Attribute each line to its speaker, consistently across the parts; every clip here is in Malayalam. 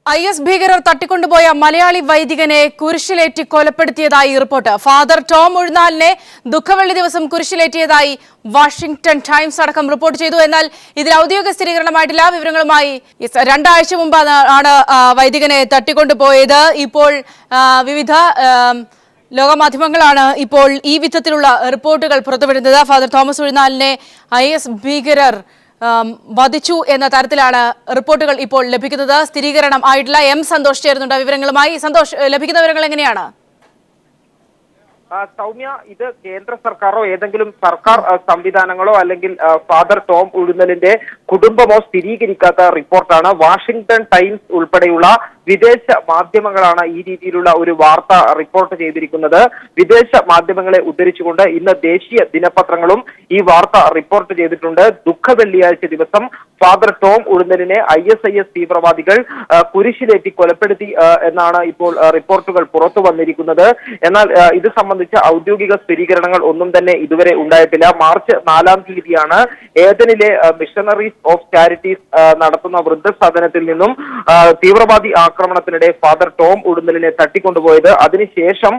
Speaker 1: IS ഭീകരർ തട്ടിക്കൊണ്ടുപോയ മലയാളി വൈദികനെ കുരിശിലേറ്റി കൊലപ്പെടുത്തിയതായി റിപ്പോർട്ട്. ഫാദർ ടോം ഉഴുന്നാലിനെ ദുഃഖവെള്ളി ദിവസം കുരിശിലേറ്റിയതായി വാഷിംഗ്ടൺ ടൈംസ് അടക്കം റിപ്പോർട്ട് ചെയ്തു. എന്നാൽ ഇതിൽ ഔദ്യോഗിക സ്ഥിരീകരണമായിട്ടില്ല. വിവരങ്ങളുമായി 2 ആഴ്ച മുമ്പാണ് വൈദികനെ തട്ടിക്കൊണ്ടുപോയത്. ഇപ്പോൾ വിവിധ ലോകമാധ്യമങ്ങളാണ് ഇപ്പോൾ ഈ വിധത്തിലുള്ള റിപ്പോർട്ടുകൾ പുറത്തുവിടുന്നത്. ഫാദർ തോമസ് ഉഴുന്നാലിനെ IS ഭീകരർ വധിച്ചു എന്ന തരത്തിലാണ് റിപ്പോർട്ടുകൾ ഇപ്പോൾ ലഭിക്കുന്നത്. സ്ഥിരീകരണം ആയിട്ടില്ല. സന്തോഷ് ചേരുന്നുണ്ട് വിവരങ്ങളുമായി. സന്തോഷ്, ലഭിക്കുന്ന വിവരങ്ങൾ എങ്ങനെയാണ്?
Speaker 2: സൗമ്യ, ഇത് കേന്ദ്ര സർക്കാരോ ഏതെങ്കിലും സർക്കാർ സംവിധാനങ്ങളോ അല്ലെങ്കിൽ ഫാദർ ടോം ഉഴുന്നലിന്റെ കുടുംബമോ സ്ഥിരീകരിക്കാത്ത റിപ്പോർട്ടാണ്. വാഷിംഗ്ടൺ ടൈംസ് ഉൾപ്പെടെയുള്ള വിദേശ മാധ്യമങ്ങളാണ് ഈ രീതിയിലുള്ള ഒരു വാർത്ത റിപ്പോർട്ട് ചെയ്തിരിക്കുന്നത്. വിദേശ മാധ്യമങ്ങളെ ഉദ്ധരിച്ചുകൊണ്ട് ഇന്ന് ദേശീയ ദിനപത്രങ്ങളും ഈ വാർത്ത റിപ്പോർട്ട് ചെയ്തിട്ടുണ്ട്. ദുഃഖ വെള്ളിയാഴ്ച ദിവസം ഫാദർ ടോം ഉഴുന്നലിനെ IS തീവ്രവാദികൾ കുരിശിലേറ്റി കൊലപ്പെടുത്തി എന്നാണ് ഇപ്പോൾ റിപ്പോർട്ടുകൾ പുറത്തു വന്നിരിക്കുന്നത്. എന്നാൽ ഇത് സംബന്ധിച്ച ഔദ്യോഗിക സ്ഥിരീകരണങ്ങൾ ഒന്നും തന്നെ ഇതുവരെ ഉണ്ടായിട്ടില്ല. മാർച്ച് 4-ാം തീയതിയാണ് ഏതനിലെ മിഷണറീസ് ഓഫ് ചാരിറ്റീസ് നടത്തുന്ന വൃദ്ധസദനത്തിൽ നിന്നും തീവ്രവാദി ആക്രമണത്തിനിടെ ഫാദർ ടോം ഉഴുന്നലിനെ തട്ടിക്കൊണ്ടുപോയത്. അതിനുശേഷം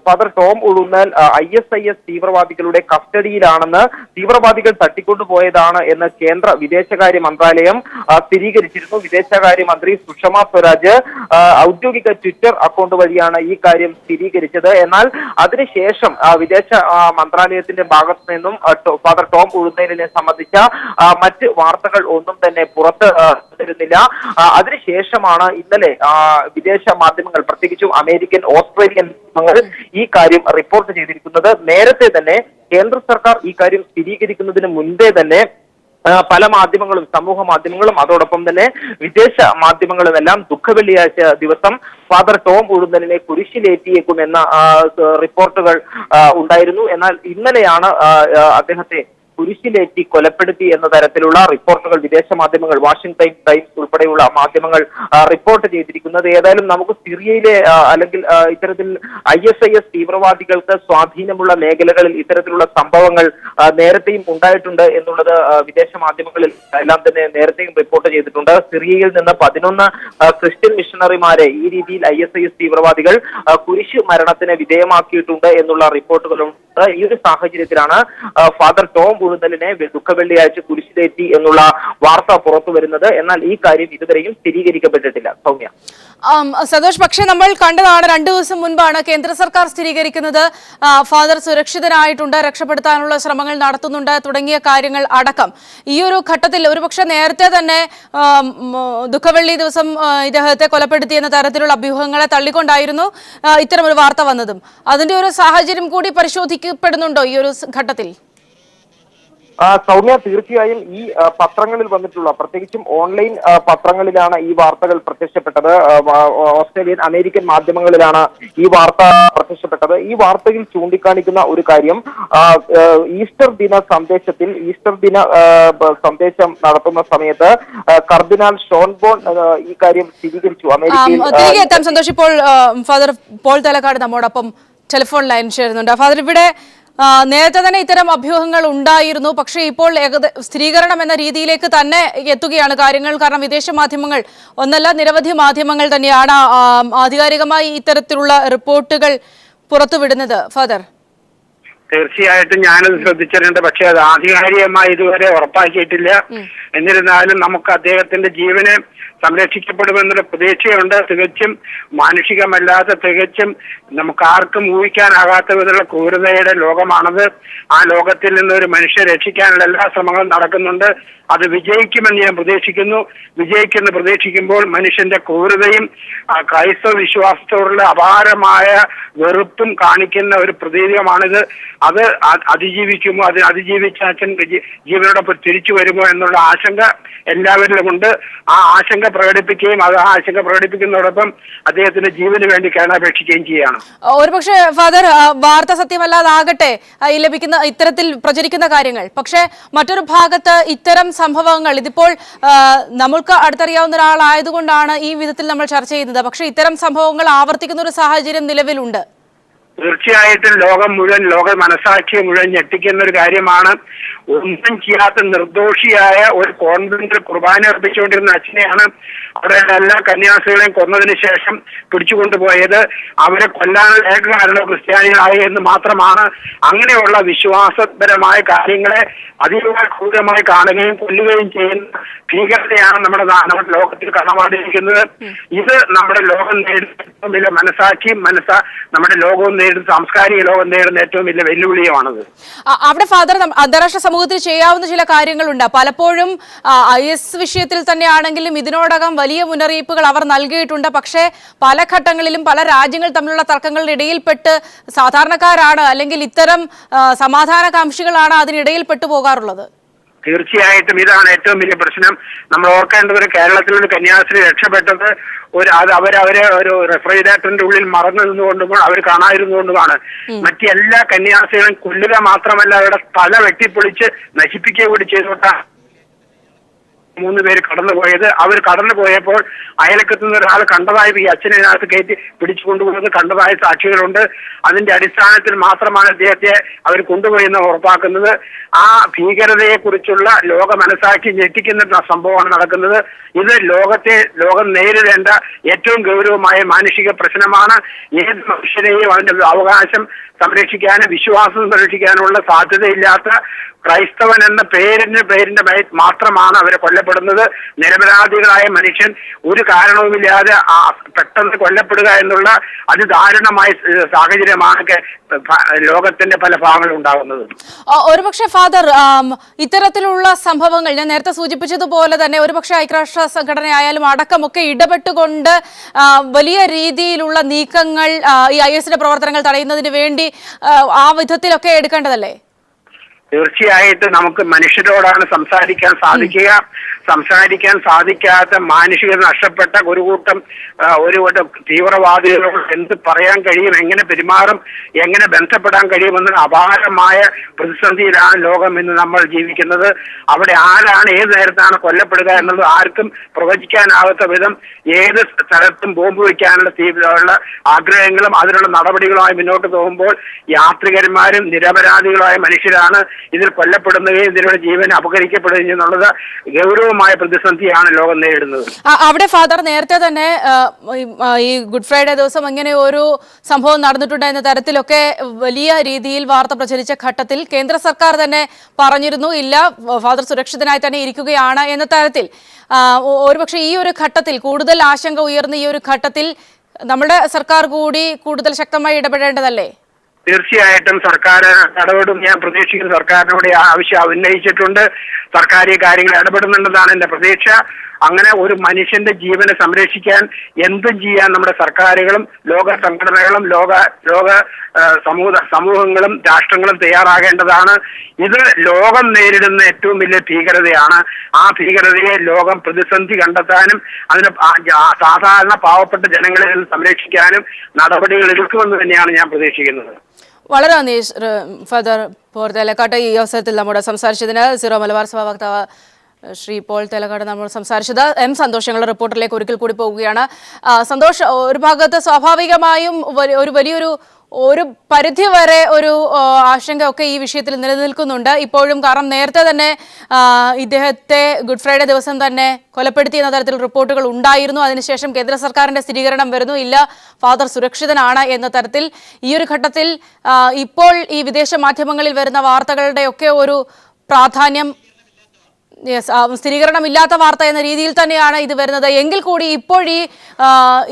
Speaker 2: ഫാദർ ടോം ഉഴുന്നൽ IS തീവ്രവാദികളുടെ കസ്റ്റഡിയിലാണെന്ന്, തീവ്രവാദികൾ തട്ടിക്കൊണ്ടുപോയതാണ് എന്ന് കേന്ദ്ര വിദേശകാര്യ മന്ത്രാലയം സ്ഥിരീകരിച്ചിരുന്നു. വിദേശകാര്യമന്ത്രി സുഷമ സ്വരാജ് ഔദ്യോഗിക ട്വിറ്റർ അക്കൗണ്ട് വഴിയാണ് ഈ കാര്യം സ്ഥിരീകരിച്ചത്. എന്നാൽ അതിനുശേഷം വിദേശ മന്ത്രാലയത്തിന്റെ ഭാഗത്തു നിന്നും ഫാദർ ടോം ഉഴുന്നലിനെ സംബന്ധിച്ച മറ്റ് വാർത്തകൾ ഒന്നും തന്നെ പുറത്ത് വരുന്നില്ല. അതിനുശേഷമാണ് ഇന്നലെ വിദേശ മാധ്യമങ്ങൾ, പ്രത്യേകിച്ചും അമേരിക്കൻ, ഓസ്ട്രേലിയൻ മാധ്യമങ്ങൾ ഈ കാര്യം റിപ്പോർട്ട് ചെയ്തിരിക്കുന്നത്. നേരത്തെ തന്നെ കേന്ദ്ര സർക്കാർ ഈ കാര്യം സ്ഥിരീകരിക്കുന്നതിന് മുൻപേ തന്നെ പല മാധ്യമങ്ങളും, സമൂഹ മാധ്യമങ്ങളും അതോടൊപ്പം തന്നെ വിദേശ മാധ്യമങ്ങളും എല്ലാം ദുഃഖവെള്ളിയാഴ്ച ദിവസം ഫാദർ ടോം ഉഴുന്നലിനെ കുരിശിലേറ്റിയേക്കുമെന്ന റിപ്പോർട്ടുകൾ ഉണ്ടായിരുന്നു. എന്നാൽ ഇന്നലെയാണ് അദ്ദേഹത്തെ കുരിശിലേറ്റി കൊലപ്പെടുത്തി എന്ന തരത്തിലുള്ള റിപ്പോർട്ടുകൾ വിദേശ മാധ്യമങ്ങൾ, വാഷിംഗ്ടൺ ടൈംസ് ഉൾപ്പെടെയുള്ള മാധ്യമങ്ങൾ റിപ്പോർട്ട് ചെയ്തിരിക്കുന്നത്. ഏതായാലും നമുക്ക് സിറിയയിലെ അല്ലെങ്കിൽ ഇത്തരത്തിൽ IS തീവ്രവാദികൾക്ക് സ്വാധീനമുള്ള മേഖലകളിൽ ഇത്തരത്തിലുള്ള സംഭവങ്ങൾ നേരത്തെയും ഉണ്ടായിട്ടുണ്ട് എന്നുള്ളത് വിദേശ മാധ്യമങ്ങളിൽ എല്ലാം തന്നെ നേരത്തെയും റിപ്പോർട്ട് ചെയ്തിട്ടുണ്ട്. സിറിയയിൽ നിന്ന് 11 ക്രിസ്ത്യൻ മിഷണറിമാരെ ഈ രീതിയിൽ IS തീവ്രവാദികൾ കുരിശ് മരണത്തിന് വിധേയമാക്കിയിട്ടുണ്ട് എന്നുള്ള റിപ്പോർട്ടുകളുണ്ട്. ഈ ഒരു സാഹചര്യത്തിലാണ് ഫാദർ ടോം ഉഴുന്നലിനെ ദുഃഖവെള്ളിയാഴ്ച കുരിശിലേറ്റി എന്നുള്ള വാർത്ത പുറത്തു വരുന്നത്. എന്നാൽ ഈ കാര്യം ഇതുവരെയും സ്ഥിരീകരിക്കപ്പെട്ടിട്ടില്ല. സൗമ്യ.
Speaker 1: സന്തോഷ്, പക്ഷേ നമ്മൾ കണ്ടതാണ് 2 ദിവസം മുൻപാണ് കേന്ദ്ര സർക്കാർ സ്ഥിരീകരിക്കുന്നത് ഫാദർ സുരക്ഷിതനായിട്ടുണ്ട്, രക്ഷപ്പെടുത്താനുള്ള ശ്രമങ്ങൾ നടത്തുന്നുണ്ട് തുടങ്ങിയ കാര്യങ്ങൾ അടക്കം. ഈ ഒരു ഘട്ടത്തിൽ ഒരുപക്ഷെ നേരത്തെ തന്നെ ദുഃഖവെള്ളി ദിവസം ഇദ്ദേഹത്തെ കൊലപ്പെടുത്തി എന്ന തരത്തിലുള്ള അഭ്യൂഹങ്ങളെ തള്ളിക്കൊണ്ടായിരുന്നു ഇത്തരമൊരു വാർത്ത വന്നതും. അതിന്റെ ഒരു സാഹചര്യം കൂടി പരിശോധിക്കപ്പെടുന്നുണ്ടോ ഈ ഒരു ഘട്ടത്തിൽ?
Speaker 2: സൗമ്യ, തീർച്ചയായും ഈ പത്രങ്ങളിൽ വന്നിട്ടുള്ള, പ്രത്യേകിച്ചും ഓൺലൈൻ പത്രങ്ങളിലാണ് ഈ വാർത്തകൾ പ്രത്യക്ഷപ്പെട്ടത്. ഓസ്ട്രേലിയൻ, അമേരിക്കൻ മാധ്യമങ്ങളിലാണ് ഈ വാർത്ത പ്രത്യക്ഷപ്പെട്ടത്. ഈ വാർത്തയിൽ ചൂണ്ടിക്കാണിക്കുന്ന ഒരു കാര്യം, ഈസ്റ്റർ ദിന സന്ദേശം നടത്തുന്ന സമയത്ത് കർദിനാൾ ഷോൺ ബോൺ ഈ കാര്യം സ്ഥിരീകരിച്ചു.
Speaker 1: തിരികെ എത്താം സന്തോഷ്. ഇപ്പോൾ ഫാദർ പോൾ തലക്കാട് നമ്മോടൊപ്പം ടെലിഫോൺ ലൈൻ ചേരുന്നുണ്ട്. ഫാദർ, ഇവിടെ നേരത്തെ തന്നെ ഇത്തരം അഭ്യൂഹങ്ങൾ ഉണ്ടായിരുന്നു, പക്ഷേ ഇപ്പോൾ സ്ഥിരീകരണം എന്ന രീതിയിലേക്ക് തന്നെ എത്തുകയാണ് കാര്യങ്ങൾ. കാരണം വിദേശ മാധ്യമങ്ങൾ ഒന്നല്ല, നിരവധി മാധ്യമങ്ങൾ തന്നെയാണ് ആധികാരികമായി ഇത്തരത്തിലുള്ള റിപ്പോർട്ടുകൾ പുറത്തുവിടുന്നത്. ഫാദർ,
Speaker 3: തീർച്ചയായിട്ടും ഞാനത് ശ്രദ്ധിച്ചിട്ടുണ്ട്. പക്ഷെ അത് ആധികാരികമായി ഇതുവരെ ഉറപ്പാക്കിയിട്ടില്ല. എന്നിരുന്നാലും നമുക്ക് അദ്ദേഹത്തിന്റെ ജീവനെ സംരക്ഷിക്കപ്പെടുമെന്നുള്ള പ്രതീക്ഷയുണ്ട്. തികച്ചും മാനുഷികമല്ലാത്ത, തികച്ചും നമുക്ക് ആർക്കും ഊഹിക്കാനാകാത്ത വിധമുള്ള ക്രൂരതയുടെ ലോകമാണത്. ആ ലോകത്തിൽ നിന്ന് ഒരു മനുഷ്യരെ രക്ഷിക്കാനുള്ള എല്ലാ ശ്രമങ്ങളും നടക്കുന്നുണ്ട്. അത് വിജയിക്കുമെന്ന് ഞാൻ പ്രതീക്ഷിക്കുന്നു. വിജയിക്കുമെന്ന് പ്രതീക്ഷിക്കുമ്പോൾ മനുഷ്യന്റെ ക്രൂരതയും ക്രൈസ്തവ വിശ്വാസത്തോടുള്ള അപാരമായ വെറുപ്പും കാണിക്കുന്ന ഒരു പ്രതീകമാണിത്. അത് അതിജീവിക്കുമോ, അത് അതിജീവിച്ച അച്ഛൻ ജീവനോടൊപ്പം തിരിച്ചു വരുമോ എന്നുള്ള ആശങ്ക എല്ലാവരിലുമുണ്ട്. ആ ആശങ്ക പ്രകടിപ്പിക്കുകയും അത് ആ ആശങ്ക പ്രകടിപ്പിക്കുന്നതോടൊപ്പം അദ്ദേഹത്തിന്റെ ജീവന് വേണ്ടി കരുണാപേക്ഷിക്കുകയും ചെയ്യുകയാണ്.
Speaker 1: ഒരുപക്ഷെ ഫാദർ, വാർത്ത സത്യമല്ലാതാകട്ടെ ഈ ലഭിക്കുന്ന ഇത്തരത്തിൽ പ്രചരിക്കുന്ന കാര്യങ്ങൾ, പക്ഷേ മറ്റൊരു ഭാഗത്ത് ഇത്തരം സംഭവങ്ങൾ, ഇതിപ്പോൾ നമ്മൾക്ക് അടുത്തറിയാവുന്ന ഒരാളായതുകൊണ്ടാണ് ഈ വിധത്തിൽ നമ്മൾ ചർച്ച ചെയ്യുന്നത്, പക്ഷേ ഇത്തരം സംഭവങ്ങൾ ആവർത്തിക്കുന്ന ഒരു സാഹചര്യം നിലവിലുണ്ട്.
Speaker 3: തീർച്ചയായിട്ടും ലോകം മുഴുവൻ, ലോക മനസാക്ഷിയെ മുഴുവൻ ഞെട്ടിക്കുന്ന ഒരു കാര്യമാണ്. ഒന്നും ചെയ്യാത്ത നിർദോഷിയായ ഒരു കോൺവെന്റിൽ കുർബാന അർപ്പിച്ചുകൊണ്ടിരുന്ന അച്ഛനെയാണ് അവിടെ എല്ലാ കന്യാസികളെയും കൊന്നതിന് ശേഷം പിടിച്ചുകൊണ്ടുപോയത്. അവരെ കൊല്ലാനുള്ള ഏക കാരണം ക്രിസ്ത്യാനികളായി എന്ന് മാത്രമാണ്. അങ്ങനെയുള്ള വിശ്വാസപരമായ കാര്യങ്ങളെ അതീവ ക്രൂരമായി കാണുകയും കൊല്ലുകയും ചെയ്യുന്ന ഭീകരതയാണ് നമ്മുടെ ലോകത്തിൽ കടമാടിയിരിക്കുന്നത്. ഇത് നമ്മുടെ ലോകം നേരിടുന്ന ഏറ്റവും വലിയ മനസാക്ഷിയും നമ്മുടെ ലോകവും നേരിടുന്ന, സാംസ്കാരിക ലോകം നേരിടുന്ന ഏറ്റവും വലിയ വെല്ലുവിളിയുമാണത്.
Speaker 1: അവിടെ ഫാദർ, അന്താരാഷ്ട്ര സമൂഹത്തിൽ ചെയ്യാവുന്ന ചില കാര്യങ്ങളുണ്ട്. പലപ്പോഴും IS വിഷയത്തിൽ തന്നെയാണെങ്കിലും ഇതിനോടകം വലിയ മുന്നറിയിപ്പുകൾ അവർ നൽകിയിട്ടുണ്ട്. പക്ഷേ പല ഘട്ടങ്ങളിലും പല രാജ്യങ്ങൾ തമ്മിലുള്ള തർക്കങ്ങളുടെ ഇടയിൽപ്പെട്ട് സാധാരണക്കാരാണ്, അല്ലെങ്കിൽ ഇത്തരം സമാധാനകാംക്ഷികളാണ് അതിനിടയിൽ പെട്ടുപോകാറുള്ളത്.
Speaker 3: തീർച്ചയായിട്ടും ഇതാണ് ഏറ്റവും വലിയ പ്രശ്നം. നമ്മൾ ഓർക്കേണ്ടത്, കേരളത്തിൽ ഒരു കന്യാസ്ത്രീ രക്ഷപ്പെട്ടത് അവരെ ഒരു റെഫ്രിജറേറ്ററിന്റെ ഉള്ളിൽ മറന്നു നിന്നുകൊണ്ടും അവർ കാണാതിരുന്നുകൊണ്ടുമാണ്. മറ്റെല്ലാ കന്യാസ്ത്രീകളും കൊല്ലുക മാത്രമല്ല, അവരുടെ തല വെട്ടിപ്പൊളിച്ച് നശിപ്പിക്കുക കൂടി ചെയ്തുകൊണ്ടാണ് 3 പേര് കടന്നുപോയത്. അവർ കടന്നുപോയപ്പോൾ അയലക്കത്തു നിന്ന് ഒരാൾ കണ്ടതായി ഈ അച്ഛനകത്ത് കയറ്റി പിടിച്ചു കൊണ്ടുപോകുന്നത് കണ്ടതായ സാക്ഷികളുണ്ട്. അതിന്റെ അടിസ്ഥാനത്തിൽ മാത്രമാണ് അദ്ദേഹത്തെ അവർ കൊണ്ടുപോയെന്ന് ഉറപ്പാക്കുന്നത്. ആ ഭീകരതയെ കുറിച്ചുള്ള ലോക മനസാക്ഷി ഞെട്ടിക്കുന്ന സംഭവമാണ് നടക്കുന്നത്. ഇത് ലോകം നേരിടേണ്ട ഏറ്റവും ഗൗരവമായ മാനുഷിക പ്രശ്നമാണ്. ഏത് മനുഷ്യരെയും അതിന്റെ അവകാശം സംരക്ഷിക്കാനും വിശ്വാസം സംരക്ഷിക്കാനുള്ള സാധ്യതയില്ലാത്ത ക്രൈസ്തവൻ എന്ന പേരിന്റെ മാത്രമാണ് അവരെ കൊല്ലപ്പെടുന്നത്. നിരപരാധികളായ മനുഷ്യൻ ഒരു കാരണവുമില്ലാതെ പെട്ടെന്ന് കൊല്ലപ്പെടുക എന്നുള്ള അതിദാരുണമായ സാഹചര്യമാണ് ലോകത്തിന്റെ പല ഭാഗങ്ങളും ഉണ്ടാകുന്നത്.
Speaker 1: ഒരുപക്ഷെ ഫാദർ, ഇത്തരത്തിലുള്ള സംഭവങ്ങൾ ഞാൻ നേരത്തെ സൂചിപ്പിച്ചതുപോലെ തന്നെ ഒരുപക്ഷെ ഐക്യരാഷ്ട്ര സംഘടനയായാലും അടക്കമൊക്കെ ഇടപെട്ടുകൊണ്ട് വലിയ രീതിയിലുള്ള നീക്കങ്ങൾ ഈ ISന്റെ പ്രവർത്തനങ്ങൾ തടയുന്നതിന് വേണ്ടി ആ വിധത്തിലൊക്കെ എടുക്കേണ്ടതല്ലേ?
Speaker 3: തീർച്ചയായിട്ടും നമുക്ക് മനുഷ്യരോടാണ് സംസാരിക്കാൻ സാധിക്കാത്ത മാനുഷികത നഷ്ടപ്പെട്ട ഒരു കൂട്ടം തീവ്രവാദികളോട് എന്ത് പറയാൻ കഴിയും, എങ്ങനെ പെരുമാറും, എങ്ങനെ ബന്ധപ്പെടാൻ കഴിയുമെന്ന അപാരമായ പ്രതിസന്ധിയിലാണ് ലോകം ഇന്ന് നമ്മൾ ജീവിക്കുന്നത്. അവിടെ ആരാണ് ഏത് നേരത്താണ് കൊല്ലപ്പെടുക എന്നുള്ളത് ആർക്കും പ്രവചിക്കാനാവാത്ത വിധം ഏത് സ്ഥലത്തും ബോംബ് വയ്ക്കാനുള്ള തീവ്രമുള്ള ആഗ്രഹങ്ങളും അതിനുള്ള നടപടികളുമായി മുന്നോട്ട് പോകുമ്പോൾ യാത്രികന്മാരും നിരപരാധികളായ മനുഷ്യരാണ് ഇതിൽ കൊല്ലപ്പെടുകയും ഇതിലൂടെ ജീവൻ അപഹരിക്കപ്പെടുകയും എന്നുള്ളത് ഗൗരവമായ പ്രതിസന്ധിയാണ് ലോകം നേരിടുന്നത്.
Speaker 1: അവിടെ ഫാദർ, നേരത്തെ തന്നെ ഈ ഗുഡ് ഫ്രൈഡേ ദിവസം ഇങ്ങനെ ഒരു സംഭവം നടന്നിട്ടുണ്ട് എന്ന തരത്തിലൊക്കെ വലിയ രീതിയിൽ വാർത്ത പ്രചരിച്ച ഘട്ടത്തിൽ കേന്ദ്ര സർക്കാർ തന്നെ പറഞ്ഞിരുന്നു, ഇല്ല, ഫാദർ സുരക്ഷിതനായി തന്നെ ഇരിക്കുകയാണ് എന്ന തരത്തിൽ. ഒരുപക്ഷെ ഈ ഒരു ഘട്ടത്തിൽ കൂടുതൽ ആശങ്ക ഉയർന്ന ഈ ഒരു ഘട്ടത്തിൽ നമ്മുടെ സർക്കാർ കൂടി കൂടുതൽ ശക്തമായി ഇടപെടേണ്ടതല്ലേ?
Speaker 3: തീർച്ചയായിട്ടും സർക്കാർ ഇടപെടും. ഞാൻ പ്രതീക്ഷിക്കുന്ന സർക്കാരിനോട് ആവശ്യം ഉന്നയിച്ചിട്ടുണ്ട്. സർക്കാർ ഈ കാര്യങ്ങൾ ഇടപെടുന്നുണ്ടെന്നാണ് എന്റെ പ്രതീക്ഷ. അങ്ങനെ ഒരു മനുഷ്യന്റെ ജീവനെ സംരക്ഷിക്കാൻ എന്തും ചെയ്യാൻ നമ്മുടെ സർക്കാരുകളും ലോക സംഘടനകളും ലോക സമൂഹങ്ങളും രാഷ്ട്രങ്ങളും തയ്യാറാകേണ്ടതാണ്. ഇത് ലോകം നേരിടുന്ന ഏറ്റവും വലിയ ഭീകരതയാണ്. ആ ഭീകരതയെ ലോകം പ്രതിസന്ധി കണ്ടെത്താനും അതിന് സാധാരണ പാവപ്പെട്ട ജനങ്ങളെ സംരക്ഷിക്കാനും നടപടികൾ എടുക്കുമെന്ന് തന്നെയാണ് ഞാൻ പ്രതീക്ഷിക്കുന്നത്.
Speaker 1: വളരെ നന്ദി ഫാദർ പോൾ തേലക്കാട്ട്. ഈ അവസരത്തിൽ നമ്മുടെ സംസാരിച്ചതിന് സീറോ മലബാർ സഭ വക്താവ് ശ്രീ പോൾ തേലക്കാട് നമ്മൾ സംസാരിച്ചത്. സന്തോഷങ്ങളുടെ റിപ്പോർട്ടിലേക്ക് ഒരിക്കൽ കൂടി പോവുകയാണ്. സന്തോഷ്, ഒരു ഭാഗത്ത് സ്വാഭാവികമായും ഒരു പരിധി വരെ ഒരു ആശങ്ക ഒക്കെ ഈ വിഷയത്തിൽ നിലനിൽക്കുന്നുണ്ട് ഇപ്പോഴും. കാരണം നേരത്തെ തന്നെ ഇദ്ദേഹത്തെ ഗുഡ് ഫ്രൈഡേ ദിവസം തന്നെ കൊലപ്പെടുത്തിയെന്ന തരത്തിൽ റിപ്പോർട്ടുകൾ ഉണ്ടായിരുന്നു. അതിനുശേഷം കേന്ദ്ര സർക്കാരിന്റെ സ്ഥിരീകരണം വരുന്നു, ഇല്ല, ഫാദർ സുരക്ഷിതനാണ് എന്ന തരത്തിൽ. ഈ ഒരു ഘട്ടത്തിൽ ഇപ്പോൾ ഈ വിദേശ മാധ്യമങ്ങളിൽ വരുന്ന വാർത്തകളുടെയൊക്കെ ഒരു പ്രാധാന്യം, സ്ഥിരീകരണമില്ലാത്ത വാർത്ത എന്ന രീതിയിൽ തന്നെയാണ് ഇത് വരുന്നത്. എങ്കിൽ കൂടി ഇപ്പോൾ ഈ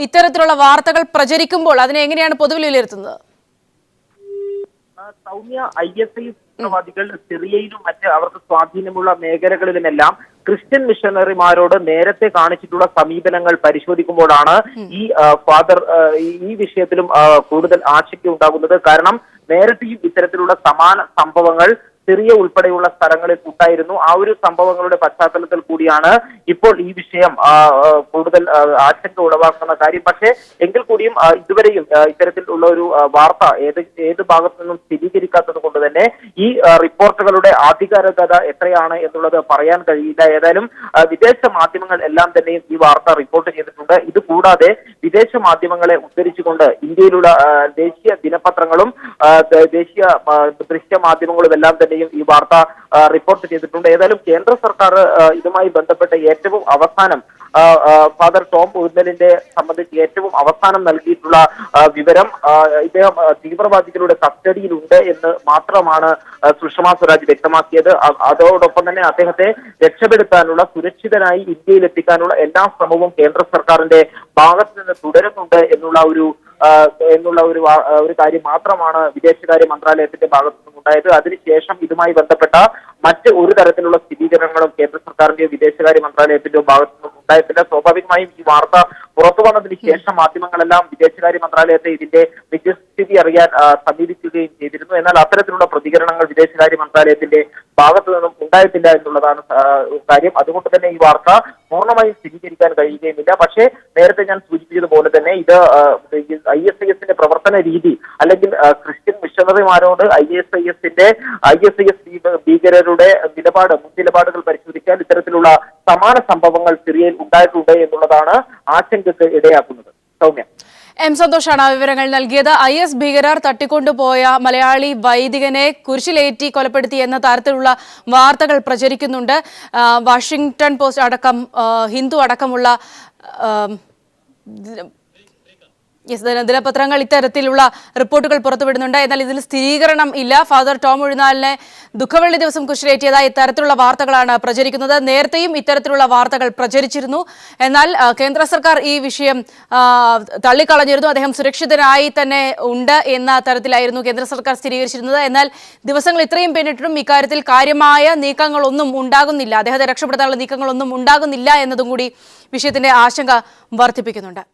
Speaker 1: ഇത്തരത്തിലുള്ള വാർത്തകൾ പ്രചരിക്കുമ്പോൾ അതിനെ എങ്ങനെയാണ് പൊതുവിൽ വിലയിരുത്തുന്നത്?
Speaker 2: സൗമ്യ, ISIS തീവ്രവാദികൾ സിറിയയിലും മറ്റ് അവർക്ക് സ്വാധീനമുള്ള മേഖലകളിലുമെല്ലാം ക്രിസ്ത്യൻ മിഷണറിമാരോട് നേരത്തെ കാണിച്ചിട്ടുള്ള സമീപനങ്ങൾ പരിശോധിക്കുമ്പോഴാണ് ഈ വിഷയത്തിലും കൂടുതൽ ആശങ്ക ഉണ്ടാകുന്നത്. കാരണം നേരത്തെയും ഇത്തരത്തിലുള്ള സമാന സംഭവങ്ങൾ സിറിയ ഉൾപ്പെടെയുള്ള സ്ഥലങ്ങളിൽ ഉണ്ടായിരുന്നു. ആ ഒരു സംഭവങ്ങളുടെ പശ്ചാത്തലത്തിൽ കൂടിയാണ് ഇപ്പോൾ ഈ വിഷയം കൂടുതൽ ആശങ്ക ഉളവാക്കുന്ന കാര്യം. പക്ഷേ എങ്കിൽ കൂടിയും ഇതുവരെയും ഇത്തരത്തിലുള്ള ഒരു വാർത്ത ഏത് ഭാഗത്തു നിന്നും സ്ഥിരീകരിക്കാത്തത് കൊണ്ട് തന്നെ ഈ റിപ്പോർട്ടുകളുടെ ആധികാരികത എത്രയാണ് എന്നുള്ളത് പറയാൻ കഴിയില്ല. ഏതായാലും വിദേശ മാധ്യമങ്ങൾ എല്ലാം തന്നെയും ഈ വാർത്ത റിപ്പോർട്ട് ചെയ്തിട്ടുണ്ട്. ഇത് കൂടാതെ വിദേശ മാധ്യമങ്ങളെ ഉദ്ധരിച്ചുകൊണ്ട് ഇന്ത്യയിലുള്ള ദേശീയ ദിനപത്രങ്ങളും ദേശീയ ദൃശ്യ മാധ്യമങ്ങളും എല്ലാം തന്നെയും ഈ വാർത്ത റിപ്പോർട്ട് ചെയ്തിട്ടുണ്ട്. ഏതായാലും കേന്ദ്ര സർക്കാർ ഇതുമായി ബന്ധപ്പെട്ട് ഏറ്റവും അവസാനം ഫാദർ ടോം ഉഴുന്നലിന്റെ സംബന്ധിച്ച് ഏറ്റവും അവസാനം നൽകിയിട്ടുള്ള വിവരം ഇദ്ദേഹം തീവ്രവാദികളുടെ കസ്റ്റഡിയിലുണ്ട് എന്ന് മാത്രമാണ് സുഷമ സ്വരാജ് വ്യക്തമാക്കിയത്. അതോടൊപ്പം തന്നെ അദ്ദേഹത്തെ രക്ഷപ്പെടുത്താനുള്ള, സുരക്ഷിതനായി ഇന്ത്യയിൽ എത്തിക്കാനുള്ള എല്ലാ ശ്രമവും കേന്ദ്ര സർക്കാരിന്റെ ഭാഗത്ത് നിന്ന് തുടരുന്നുണ്ട് എന്നുള്ള ഒരു കാര്യം മാത്രമാണ് വിദേശകാര്യ മന്ത്രാലയത്തിന്റെ ഭാഗത്തു നിന്നും ഉണ്ടായത്. അതിനുശേഷം ഇതുമായി ബന്ധപ്പെട്ട മറ്റ് ഒരു തരത്തിലുള്ള സ്ഥിരീകരണങ്ങളും കേന്ദ്ര സർക്കാരിന്റെയോ വിദേശകാര്യ മന്ത്രാലയത്തിന്റെയോ ഭാഗത്തു നിന്നും ഉണ്ടായിട്ടില്ല. സ്വാഭാവികമായും ഈ വാർത്ത പുറത്തു വന്നതിന് ശേഷം മാധ്യമങ്ങളെല്ലാം വിദേശകാര്യ മന്ത്രാലയത്തെ ഇതിന്റെ നിജസ്ഥിതി അറിയാൻ സമീപിക്കുകയും ചെയ്തിരുന്നു. എന്നാൽ അത്തരത്തിലുള്ള പ്രതികരണങ്ങൾ വിദേശകാര്യ മന്ത്രാലയത്തിന്റെ ഭാഗത്തു നിന്നും ഉണ്ടായിട്ടില്ല എന്നുള്ളതാണ് കാര്യം. അതുകൊണ്ട് തന്നെ ഈ വാർത്ത പൂർണ്ണമായും സ്ഥിരീകരിക്കാൻ കഴിയുകയുമില്ല. പക്ഷേ നേരത്തെ ഞാൻ സൂചിപ്പിച്ചതുപോലെ തന്നെ ഇത് ISISന്റെ പ്രവർത്തന രീതി അല്ലെങ്കിൽ ക്രിസ്ത്യൻ മിഷണറിമാരോട് ISIS ഭീകരരുടെ മുൻനിലപാടുകൾ പരിശോധിക്കാൻ ഇത്തരത്തിലുള്ള സമാന സംഭവങ്ങൾ സിറിയയിൽ ഉണ്ടായിട്ടുണ്ട് എന്നുള്ളതാണ് ആശങ്കയ്ക്ക് ഇടയാക്കുന്നത്. സൗമ്യ.
Speaker 1: എം സന്തോഷാണ് വിവരങ്ങൾ നൽകിയത്. IS ഭീകരർ തട്ടിക്കൊണ്ടുപോയ മലയാളി വൈദികനെ കുരിശിലേറ്റി കൊലപ്പെടുത്തി എന്ന തരത്തിലുള്ള വാർത്തകൾ പ്രചരിക്കുന്നുണ്ട്. വാഷിംഗ്ടൺ പോസ്റ്റ് അടക്കം ഹിന്ദു അടക്കമുള്ള ദിനപത്രങ്ങൾ ഇത്തരത്തിലുള്ള റിപ്പോർട്ടുകൾ പുറത്തുവിടുന്നുണ്ട്. എന്നാൽ ഇതിൽ സ്ഥിരീകരണം ഇല്ല. ഫാദർ ടോം ഉഴുന്നാലിനെ ദുഃഖവെള്ളി ദിവസം കുരിശിലേറ്റിയതായി ഇത്തരത്തിലുള്ള വാർത്തകളാണ് പ്രചരിക്കുന്നത്. നേരത്തെയും ഇത്തരത്തിലുള്ള വാർത്തകൾ പ്രചരിച്ചിരുന്നു. എന്നാൽ കേന്ദ്ര സർക്കാർ ഈ വിഷയം തള്ളിക്കളഞ്ഞിരുന്നു. അദ്ദേഹം സുരക്ഷിതനായി തന്നെ ഉണ്ട് എന്ന തരത്തിലായിരുന്നു കേന്ദ്ര സർക്കാർ സ്ഥിരീകരിച്ചിരുന്നത്. എന്നാൽ ദിവസങ്ങൾ ഇത്രയും പിന്നിട്ടും ഇക്കാര്യത്തിൽ കാര്യമായ നീക്കങ്ങളൊന്നും ഉണ്ടാകുന്നില്ല, അദ്ദേഹത്തെ രക്ഷപ്പെടുത്താനുള്ള നീക്കങ്ങളൊന്നും ഉണ്ടാകുന്നില്ല എന്നതും കൂടി വിഷയത്തിന്റെ ആശങ്ക വർദ്ധിപ്പിക്കുന്നുണ്ട്.